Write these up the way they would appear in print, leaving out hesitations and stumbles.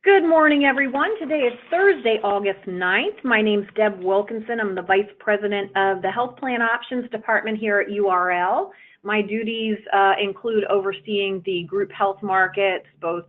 Good morning, everyone. Today is Thursday, August 9th. My name's Deb Wilkinson. I'm the Vice President of the Health Plan Options Department here at URL. My duties include overseeing the group health markets, both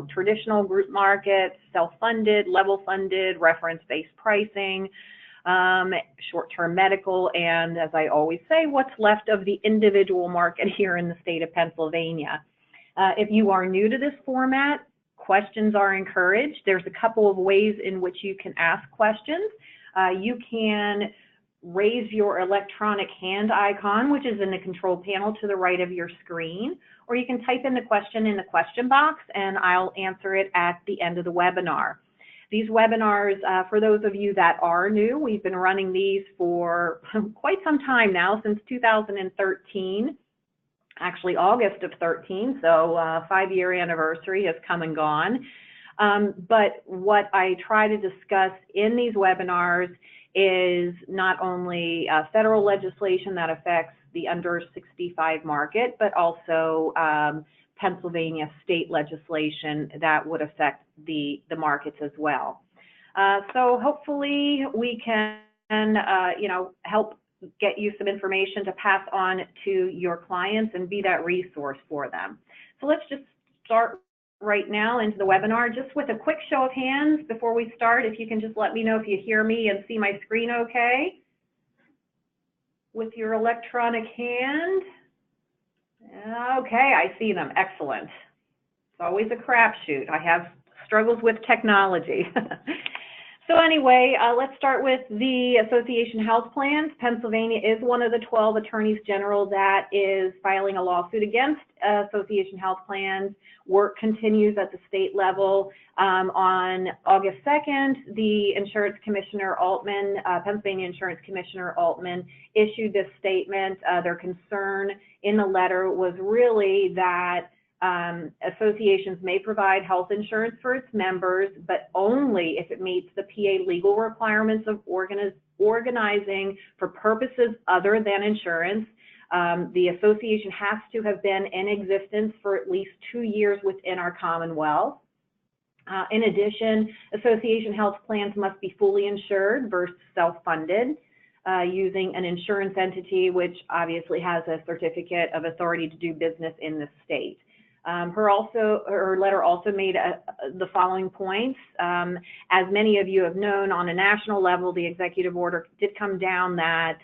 traditional group markets, self-funded, level-funded, reference-based pricing, short-term medical, and as I always say, what's left of the individual market here in the state of Pennsylvania. If you are new to this format, questions are encouraged. There's a couple of ways in which you can ask questions. You can raise your electronic hand icon, which is in the control panel to the right of your screen, or you can type in the question in the question box and I'll answer it at the end of the webinar. These webinars, for those of you that are new, we've been running these for quite some time now, since 2013. Actually August of 13, so 5-year anniversary has come and gone. But what I try to discuss in these webinars is not only federal legislation that affects the under 65 market, but also Pennsylvania state legislation that would affect the markets as well. So hopefully we can help get you some information to pass on to your clients and be that resource for them. So let's just start right now into the webinar, just with a quick show of hands before we start. If you can just let me know if you hear me and see my screen okay with your electronic hand. Okay, I see them. Excellent. It's always a crapshoot. I have struggles with technology. So anyway, let's start with the Association Health Plans. Pennsylvania is one of the 12 attorneys general that is filing a lawsuit against Association Health Plans. Work continues at the state level. On August 2nd, the Insurance Commissioner Altman, Pennsylvania Insurance Commissioner Altman, issued this statement. Their concern in the letter was really that associations may provide health insurance for its members, but only if it meets the PA legal requirements of organizing for purposes other than insurance. The association has to have been in existence for at least 2 years within our Commonwealth. In addition, association health plans must be fully insured versus self-funded, using an insurance entity which obviously has a certificate of authority to do business in the state. Her letter also made the following points. As many of you have known, on a national level, the executive order did come down that,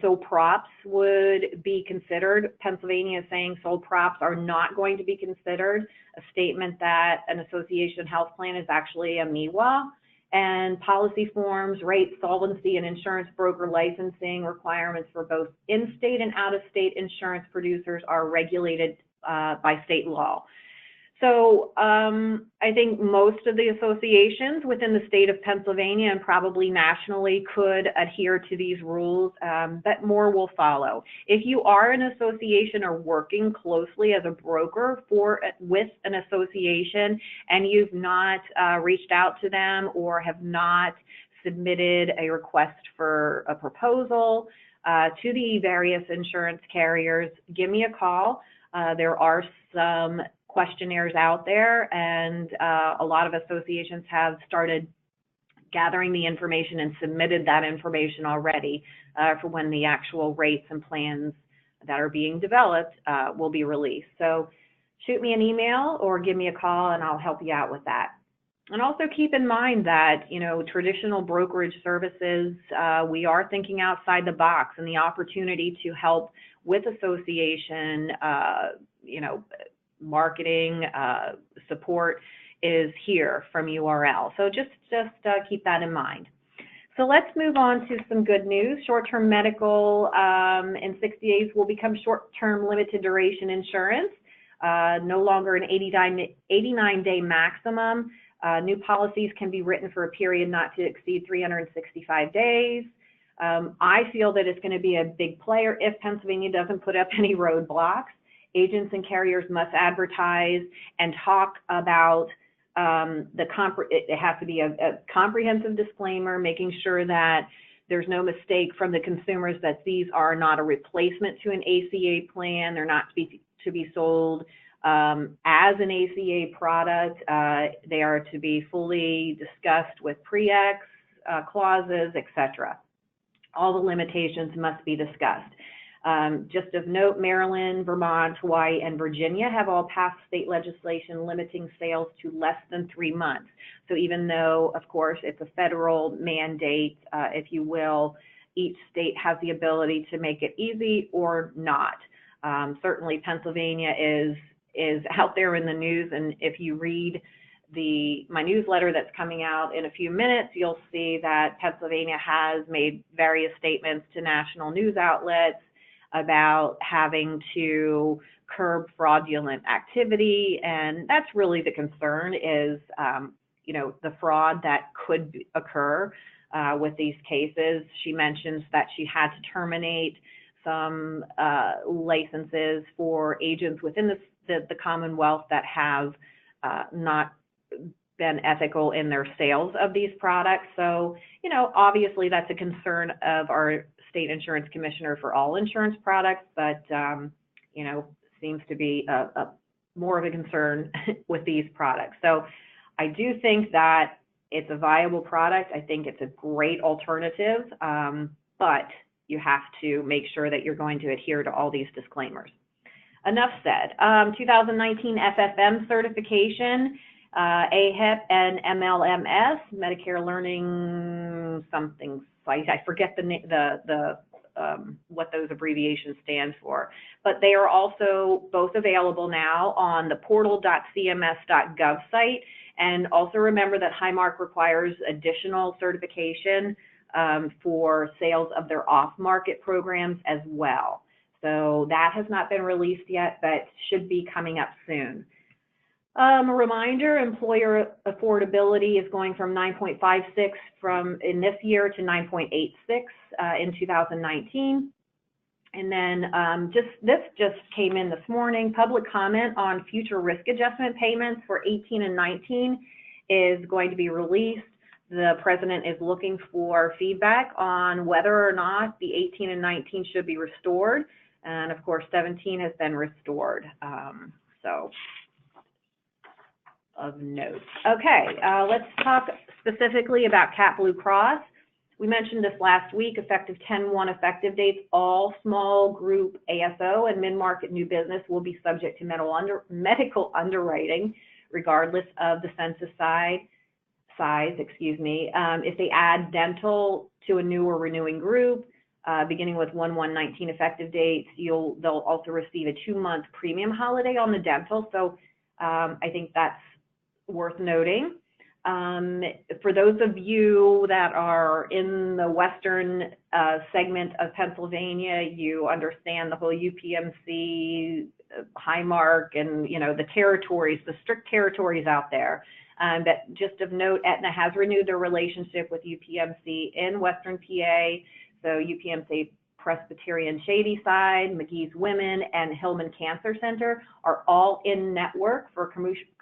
sole props would be considered. Pennsylvania is saying sole props are not going to be considered, a statement that an association health plan is actually a MIWA, and policy forms, rates, solvency, and insurance broker licensing requirements for both in-state and out-of-state insurance producers are regulated by state law. So I think most of the associations within the state of Pennsylvania and probably nationally could adhere to these rules, but more will follow. If you are an association or working closely as a broker with an association and you've not reached out to them or have not submitted a request for a proposal to the various insurance carriers, give me a call. There are some questionnaires out there, and a lot of associations have started gathering the information and submitted that information already for when the actual rates and plans that are being developed will be released. So shoot me an email or give me a call and I'll help you out with that. And also keep in mind that, traditional brokerage services, we are thinking outside the box, and the opportunity to help with association, marketing, support is here from URL. So just keep that in mind. So let's move on to some good news. Short-term medical in 60 days will become short-term limited duration insurance, no longer an 89-day maximum. New policies can be written for a period not to exceed 365 days. I feel that it's going to be a big player if Pennsylvania doesn't put up any roadblocks. Agents and carriers must advertise and talk about it has to be a comprehensive disclaimer, making sure that there's no mistake from the consumers that these are not a replacement to an ACA plan. They're not to be sold As an ACA product, they are to be fully discussed with pre-ex clauses, etc. All the limitations must be discussed. Just of note, Maryland, Vermont, Hawaii, and Virginia have all passed state legislation limiting sales to less than 3 months. So even though, of course, it's a federal mandate, if you will, each state has the ability to make it easy or not. Certainly Pennsylvania is out there in the news, and if you read my newsletter that's coming out in a few minutes, you'll see that Pennsylvania has made various statements to national news outlets about having to curb fraudulent activity, and that's really the concern is, the fraud that could occur with these cases. She mentions that she had to terminate some licenses for agents within the Commonwealth that have not been ethical in their sales of these products. So, obviously that's a concern of our state insurance commissioner for all insurance products, but, seems to be more of a concern with these products. So I do think that it's a viable product. I think it's a great alternative, but you have to make sure that you're going to adhere to all these disclaimers. Enough said. 2019 FFM certification, AHP and MLMS, Medicare Learning something site. I forget what those abbreviations stand for, but they are also both available now on the portal.cms.gov site. And also remember that Highmark requires additional certification for sales of their off-market programs as well. So that has not been released yet, but should be coming up soon. A reminder, employer affordability is going from 9.56 in this year to 9.86 in 2019. And then this just came in this morning. Public comment on future risk adjustment payments for 18 and 19 is going to be released. The president is looking for feedback on whether or not the 18 and 19 should be restored. And of course, 17 has been restored. So of note. Okay, let's talk specifically about Cap Blue Cross. We mentioned this last week, effective 10/1 effective dates, all small group ASO and mid-market new business will be subject to medical underwriting, regardless of the census size, if they add dental to a new or renewing group, beginning with 1/1/19 effective dates, they'll also receive a 2-month premium holiday on the dental. So I think that's worth noting. For those of you that are in the western segment of Pennsylvania, you understand the whole UPMC, Highmark, and the territories, the strict territories out there. But just of note, Aetna has renewed their relationship with UPMC in Western PA. So UPMC Presbyterian Shadyside, McGee's Women, and Hillman Cancer Center are all in network for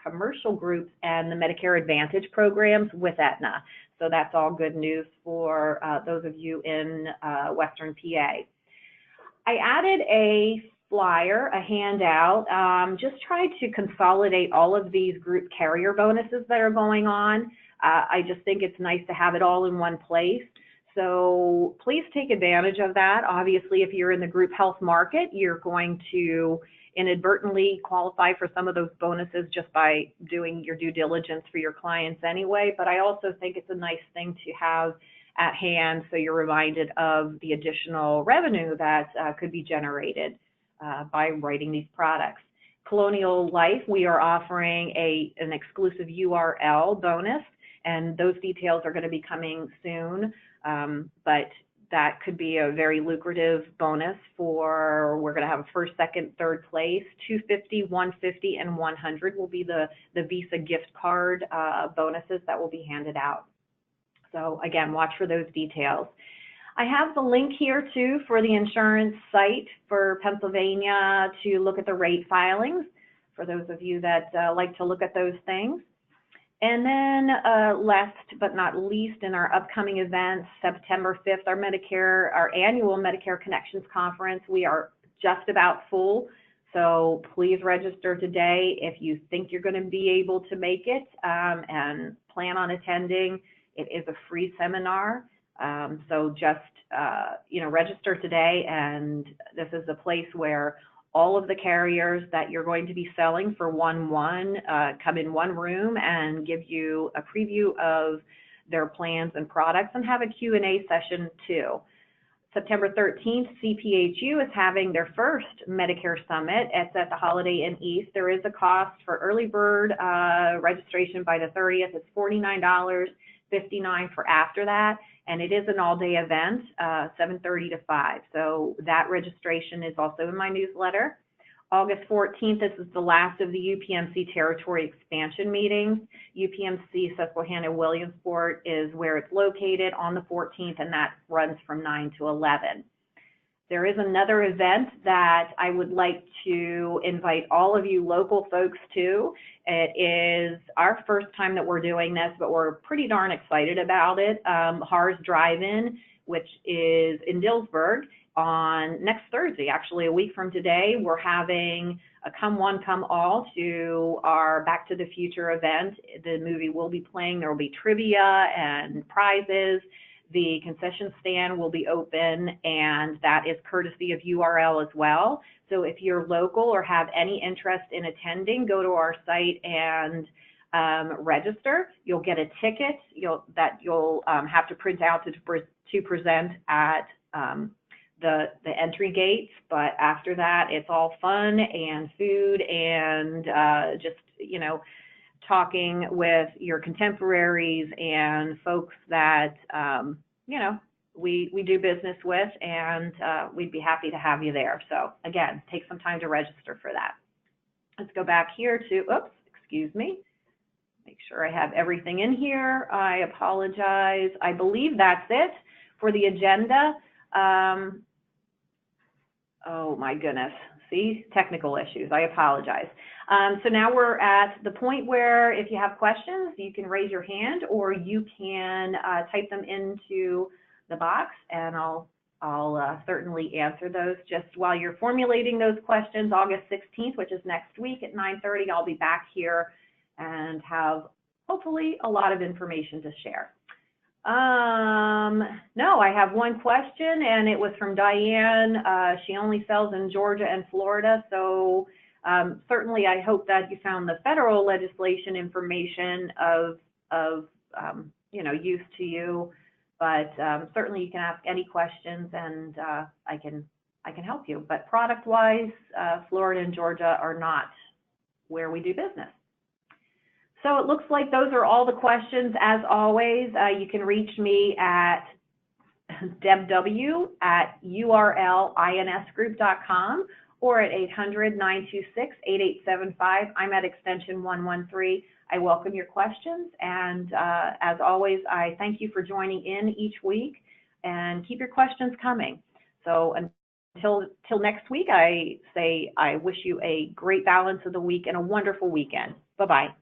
commercial groups and the Medicare Advantage programs with Aetna. So that's all good news for those of you in Western PA. I added a flyer, a handout, just tried to consolidate all of these group carrier bonuses that are going on. I just think it's nice to have it all in one place. So please take advantage of that. Obviously, if you're in the group health market, you're going to inadvertently qualify for some of those bonuses just by doing your due diligence for your clients anyway. But I also think it's a nice thing to have at hand so you're reminded of the additional revenue that could be generated by writing these products. Colonial Life, we are offering an exclusive URL bonus, and those details are going to be coming soon. But that could be a very lucrative bonus we're going to have a first, second, third place. $250, $150, and $100 will be the Visa gift card bonuses that will be handed out. So again, watch for those details. I have the link here too for the insurance site for Pennsylvania to look at the rate filings for those of you that like to look at those things. And then last but not least, in our upcoming events, September 5th, our annual Medicare Connections Conference. We are just about full. So please register today if you think you're going to be able to make it, and plan on attending. It is a free seminar. So just, register today, and this is a place where all of the carriers that you're going to be selling for 1-1 come in one room and give you a preview of their plans and products, and have a Q&A session too. September 13th, CPHU is having their first Medicare Summit. It's at the Holiday Inn East. There is a cost for early bird registration by the 30th. It's $49, $59 for after that, and it is an all-day event, 7:30 to 5. So that registration is also in my newsletter. August 14th, this is the last of the UPMC territory expansion meetings. UPMC Susquehanna-Williamsport is where it's located on the 14th, and that runs from 9 to 11. There is another event that I would like to invite all of you local folks to. It is our first time that we're doing this, but we're pretty darn excited about it. HAR's Drive-In, which is in Dillsburg, on next Thursday, actually a week from today. We're having a come one, come all to our Back to the Future event. The movie will be playing. There will be trivia and prizes. The concession stand will be open, and that is courtesy of URL as well. So if you're local or have any interest in attending, go to our site and register. You'll get a ticket that you'll have to print out to present at the entry gates, but after that, it's all fun and food and just, talking with your contemporaries and folks that, we do business with, and we'd be happy to have you there. So again, take some time to register for that. Let's go back here to, excuse me. Make sure I have everything in here. I apologize. I believe that's it for the agenda. Oh my goodness, see, technical issues, I apologize. So now we're at the point where if you have questions, you can raise your hand, or you can type them into the box, and I'll certainly answer those. Just while you're formulating those questions, August 16th, which is next week at 9:30, I'll be back here and have hopefully a lot of information to share. No, I have one question, and it was from Diane. She only sells in Georgia and Florida, so certainly I hope that you found the federal legislation information of use to you, but certainly you can ask any questions, and I can help you. But product-wise, Florida and Georgia are not where we do business. So it looks like those are all the questions. As always, you can reach me at debw@urlinsgroup.com or at 800-926-8875. I'm at extension 113. I welcome your questions, and as always, I thank you for joining in each week, and keep your questions coming. So until next week, I say I wish you a great balance of the week and a wonderful weekend. Bye-bye.